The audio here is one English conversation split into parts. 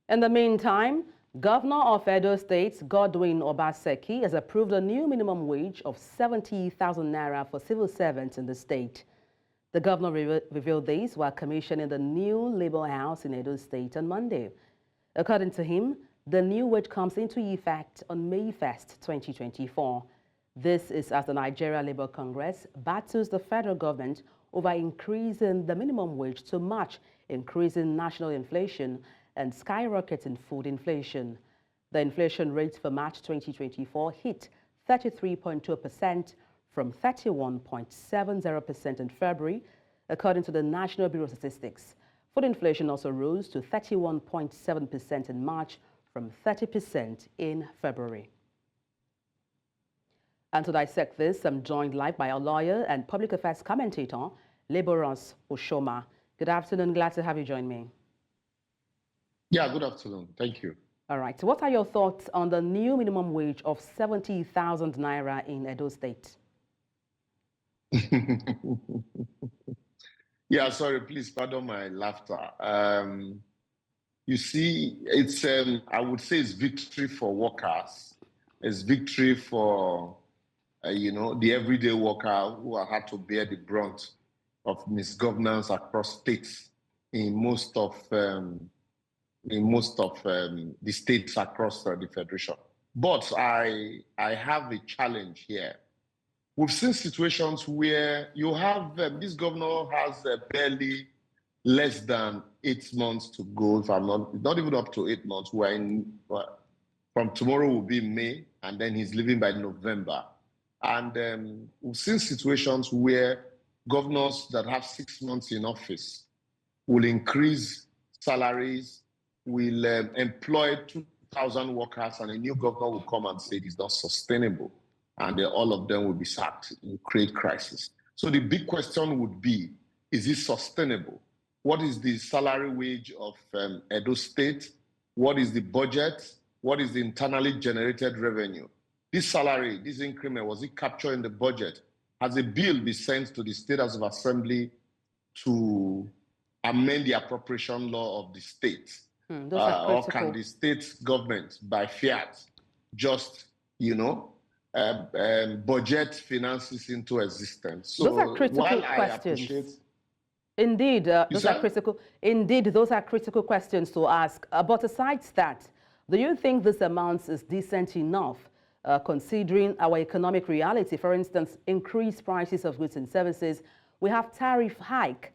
In the meantime, Governor of Edo State, Godwin Obaseki, has approved a new minimum wage of 70,000 naira for civil servants in the state. The governor revealed this while commissioning the new labor house in Edo State on Monday. According to him, the new wage comes into effect on May 1st, 2024. This is as the Nigeria Labour Congress battles the federal government over increasing the minimum wage to match increasing national inflation and skyrocketing food inflation. The inflation rate for March 2024 hit 33.2% from 31.70% in February, according to the National Bureau of Statistics. Food inflation also rose to 31.7% in March from 30% in February. And to dissect this, I'm joined live by our lawyer and public affairs commentator, Liborous Oshoma. Good afternoon. Glad to have you join me. Yeah, good afternoon. Thank you. All right. So what are your thoughts on the new minimum wage of 70,000 naira in Edo State? Yeah, sorry, please pardon my laughter. You see, it's I would say it's victory for workers. It's victory for the everyday worker who have had to bear the brunt of misgovernance across states in most of the states across the federation. But I have a challenge here. We've seen situations where you have this governor has barely less than 8 months to go. If I'm not even up to 8 months. From tomorrow will be May, and then he's leaving by November. And we've seen situations where governors that have 6 months in office will increase salaries, will employ 2,000 workers, and a new governor will come and say it's not sustainable. And all of them will be sacked. It will create crisis. So the big question would be, is it sustainable? What is the salary wage of Edo State? What is the budget? What is the internally generated revenue? This salary, this increment, was it captured in the budget? Has a bill been sent to the State House of Assembly to amend the appropriation law of the state? Or can the state government, by fiat, just, budget finances into existence? So those are critical questions. Indeed, those are critical. Indeed, those are critical questions to ask. But aside that, do you think this amount is decent enough, considering our economic reality? For instance, increased prices of goods and services. We have tariff hike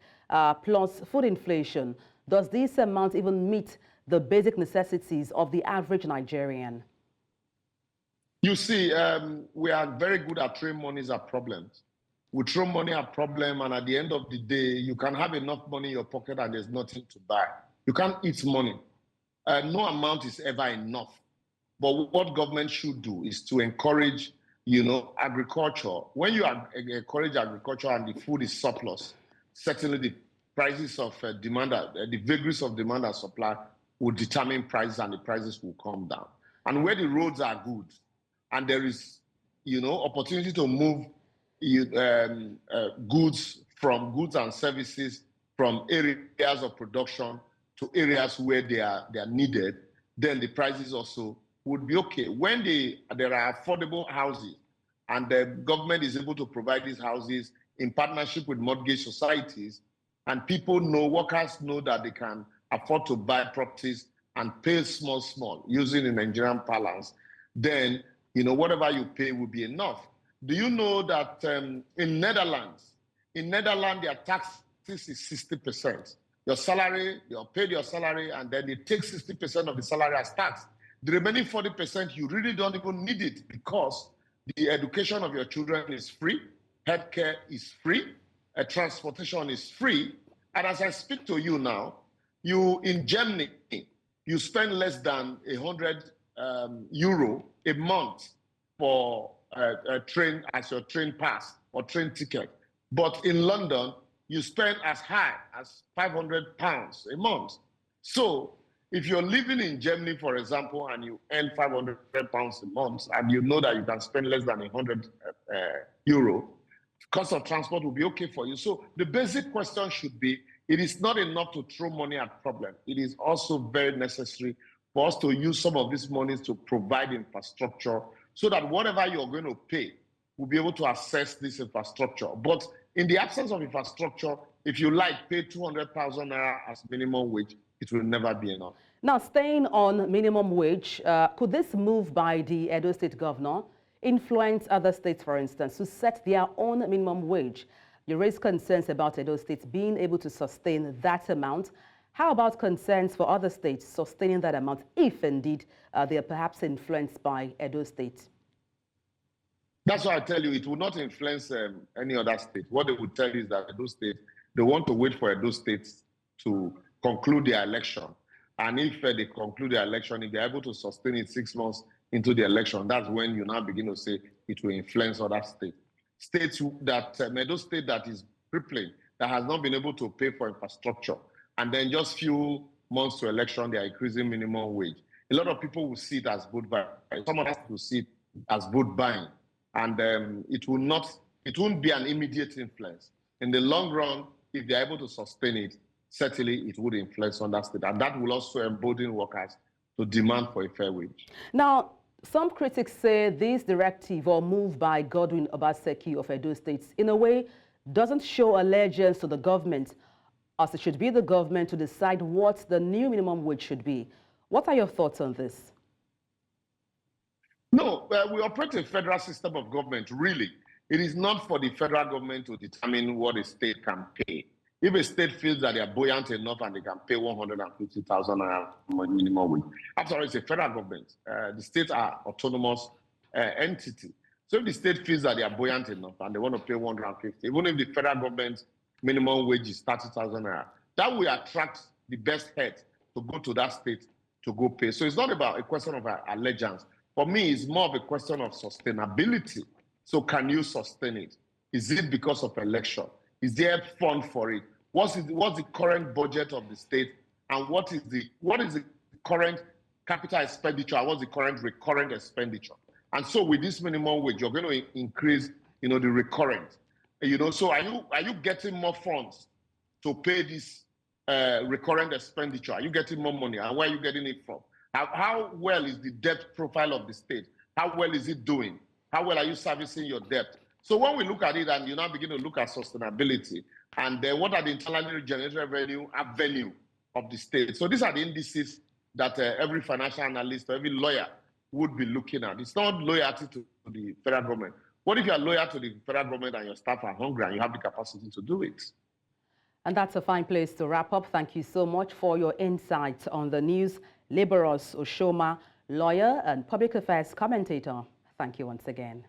plus food inflation. Does this amount even meet the basic necessities of the average Nigerian? You see, we are very good at throwing money at problems. We throw money at problem, and at the end of the day, you can have enough money in your pocket and there's nothing to buy. You can't eat money. No amount is ever enough. But what government should do is to encourage, agriculture. When you encourage agriculture and the food is surplus, certainly the prices of demand, the vagaries of demand and supply will determine prices, and the prices will come down. And where the roads are good, and there is, opportunity to move goods and services from areas of production to areas where they are needed, then the prices also would be okay. When there are affordable houses and the government is able to provide these houses in partnership with mortgage societies, and people know, workers know that they can afford to buy properties and pay small, using the Nigerian parlance, then whatever you pay will be enough. Do you know that in Netherlands, their taxes is 60%. Your salary, you paid your salary, and then they take 60% of the salary as tax. The remaining 40%, you really don't even need it, because the education of your children is free, healthcare is free, transportation is free. And as I speak to you now, in Germany, you spend less than 100 euro a month for a train as your train pass or train ticket. But in London, you spend as high as £500 a month. So if you're living in Germany, for example, and you earn £500 a month, and you know that you can spend less than 100 euro, cost of transport will be okay for you. So the basic question should be, It is not enough to throw money at problem. It is also very necessary for us to use some of these monies to provide infrastructure so that whatever you're going to pay, we'll be able to access this infrastructure. But in the absence of infrastructure, if you like, pay 200,000 naira as minimum wage, it will never be enough. Now, staying on minimum wage, could this move by the Edo State governor influence other states, for instance, to set their own minimum wage? You raised concerns about Edo State being able to sustain that amount. How about concerns for other states sustaining that amount, if indeed they are perhaps influenced by Edo State? That's why I tell you, it will not influence any other state. What they would tell you is that Edo State, they want to wait for Edo State to conclude their election. And if they conclude their election, if they're able to sustain it 6 months into the election, that's when you now begin to say it will influence other states. States that, Edo State that is crippling, that has not been able to pay for infrastructure, and then just few months to election, they are increasing minimum wage. A lot of people will see it as vote buying. Some of us will see it as vote buying. And it won't be an immediate influence. In the long run, if they're able to sustain it, certainly it would influence on that state. And that will also embolden workers to demand for a fair wage. Now, some critics say this directive or move by Godwin Obaseki of Edo State, in a way, doesn't show allegiance to the government, as it should be the government to decide what the new minimum wage should be. What are your thoughts on this? No, we operate a federal system of government, really. It is not for the federal government to determine what a state can pay. If a state feels that they are buoyant enough and they can pay 150,000 minimum wage, after all, it's a federal government. The states are autonomous entity. So if the state feels that they are buoyant enough and they want to pay 150, even if the federal government minimum wage is 30,000 naira, that will attract the best heads to go to that state to go pay. So it's not about a question of allegiance. For me, it's more of a question of sustainability. So can you sustain it? Is it because of election? Is there fund for it? What's the current budget of the state? And what is the current capital expenditure? And what's the current recurrent expenditure? And so with this minimum wage, you're going to increase, the recurrent. So are you getting more funds to pay this recurrent expenditure? Are you getting more money? And where are you getting it from? How well is the debt profile of the state? How well is it doing? How well are you servicing your debt? So when we look at it and you now begin to look at sustainability, and then what are the internally generated revenue of the state? So these are the indices that every financial analyst or every lawyer would be looking at. It's not loyalty to the federal government. What if you are loyal to the federal government and your staff are hungry and you have the capacity to do it? And that's a fine place to wrap up. Thank you so much for your insights on the news. Liborous Oshoma, lawyer and public affairs commentator. Thank you once again.